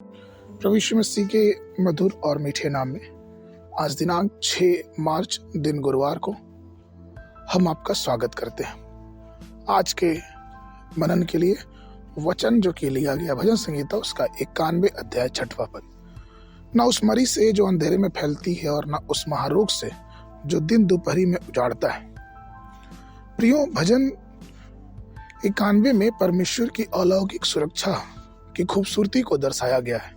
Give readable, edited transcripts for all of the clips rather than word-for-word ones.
प्रभु यीशु मसीह के मधुर और मीठे नाम में आज दिनांक 6 मार्च दिन गुरुवार को हम आपका स्वागत करते हैं। आज के मनन के लिए वचन जो कि लिया गया भजन संगीता उसका 91 अध्याय 6वां पद। न उस मरी से जो अंधेरे में फैलती है और न उस महारोग से जो दिन दोपहरी में उजाड़ता है। प्रियो, भजन 91 में परमेश्वर की अलौकिक सुरक्षा की खूबसूरती को दर्शाया गया है।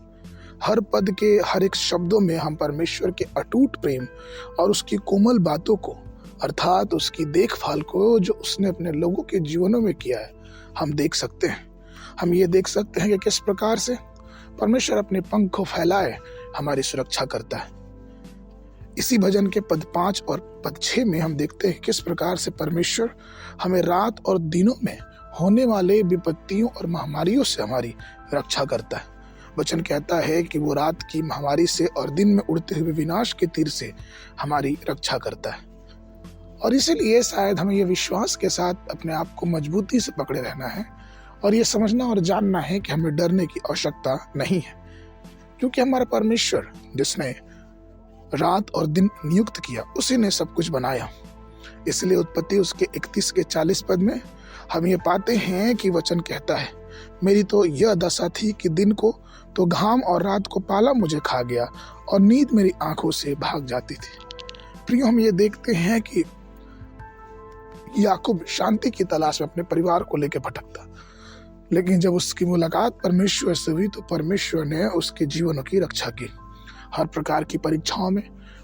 हर पद के हर एक शब्दों में हम परमेश्वर के अटूट प्रेम और उसकी कोमल बातों को अर्थात उसकी देखभाल को जो उसने अपने लोगों के जीवनों में किया है हम देख सकते हैं। हम ये देख सकते हैं कि किस प्रकार से परमेश्वर अपने पंख को फैलाए हमारी सुरक्षा करता है। इसी भजन के पद 5 और पद 6 में हम देखते हैं किस प्रकार से परमेश्वर हमें रात और दिनों में होने वाले विपत्तियों और महामारियों से हमारी रक्षा करता है। वचन कहता है कि वो रात की महामारी से और दिन में उड़ते हुए विनाश के तीर से हमारी रक्षा करता है। और इसीलिए शायद हमें ये विश्वास के साथ अपने आप को मजबूती से पकड़े रहना है और ये समझना और जानना है कि हमें डरने की आवश्यकता नहीं है, क्योंकि हमारा परमेश्वर जिसने रात और दिन नियुक्त किया उसी ने सब कुछ बनाया। इसलिए उत्पत्ति उसके 31 के 40 पद में हम ये पाते हैं कि वचन कहता है, मेरी तो यह दशा थी कि दिन को तो घाम और रात को पाला मुझे खा गया और नींद मेरी आंखों से भाग जाती थी। प्रियो, हम ये देखते हैं कि याकूब शांति की तलाश में अपने परिवार को लेकर भटकता, लेकिन जब उसकी मुलाकात परमेश्वर से हुई तो परमेश्वर ने उसके जीवनों की रक्षा की। हर प्रकार की परीक्षाओं में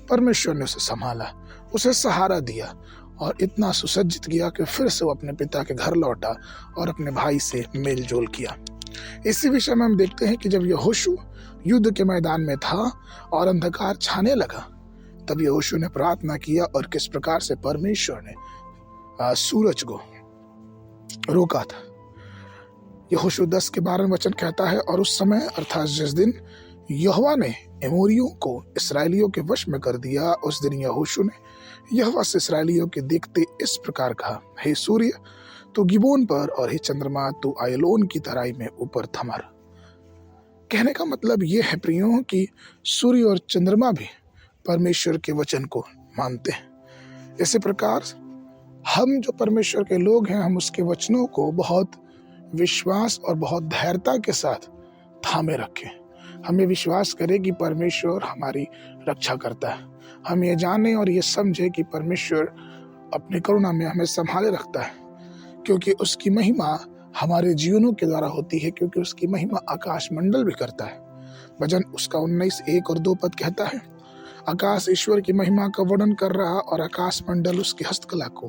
परमेश्वर ने उसे संभाला, उसे सहारा दिया और इतना सुसज्जित किया कि फिर से वो अपने पिता के घर लौटा और अपने भाई से मेल जोल किया। इसी विषय में हम देखते हैं कि जब यहोशू युद्ध के मैदान में था और अंधकार छाने लगा, तब यहोशू ने प्रार्थना किया और किस प्रकार से परमेश्वर ने सूरज को रोका था। यहोशू 10 के 12 वचन कहता है, और उस समय अर्थात जिस दिन यहोवा ने एमोरियों को इसराइलियों के वश में कर दिया, उस दिन यहोशू ने यहोवा से इसराइलियों के देखते इस प्रकार कहा, हे सूर्य तू गिबोन पर और हे चंद्रमा तू आयलोन की तराई में ऊपर थमा रह। कहने का मतलब यह है प्रियो कि सूर्य और चंद्रमा भी परमेश्वर के वचन को मानते हैं। इसी प्रकार हम जो परमेश्वर के लोग हैं, हम उसके वचनों को बहुत विश्वास और बहुत धैर्यता के साथ थामे रखें। हमें विश्वास करें कि परमेश्वर हमारी रक्षा करता है। हम ये जाने और ये समझे कि परमेश्वर अपनी करुणा में हमें संभाले रखता है, क्योंकि उसकी महिमा हमारे जीवनों के द्वारा होती है, क्योंकि उसकी महिमा आकाश मंडल भी करता है। भजन उसका 19 1 और 2 पद कहता है, आकाश ईश्वर की महिमा का वर्णन कर रहा और आकाश मंडल उसकी हस्तकला को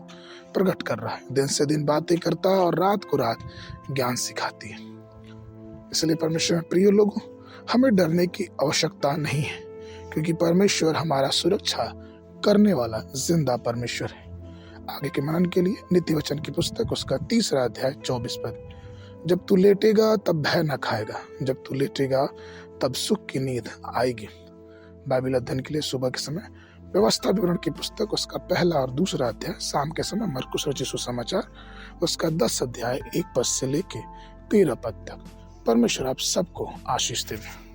प्रकट कर रहा है। दिन से दिन बातें करता है और रात को रात ज्ञान सिखाती है। इसलिए परमेश्वर में प्रिय लोगों, हमें डरने की आवश्यकता नहीं है, क्योंकि परमेश्वर हमारा सुरक्षा करने वाला जिंदा परमेश्वर है। आगे के मनन के लिए नित्य वचन की पुस्तक उसका 3 अध्याय 24 पद। जब तू लेटेगा तब भय न खाएगा, जब तू लेटेगा तब सुख की नींद आएगी। बाइबल अध्ययन के लिए सुबह के समय व्यवस्था विवरण की पुस्तक उसका 1 और 2 अध्याय, शाम के समय मरकुस रचित सुसमाचार उसका 10 अध्याय 1 पद से लेके 13 पद तक। परमेश्वर आप सबको आशीष देवे।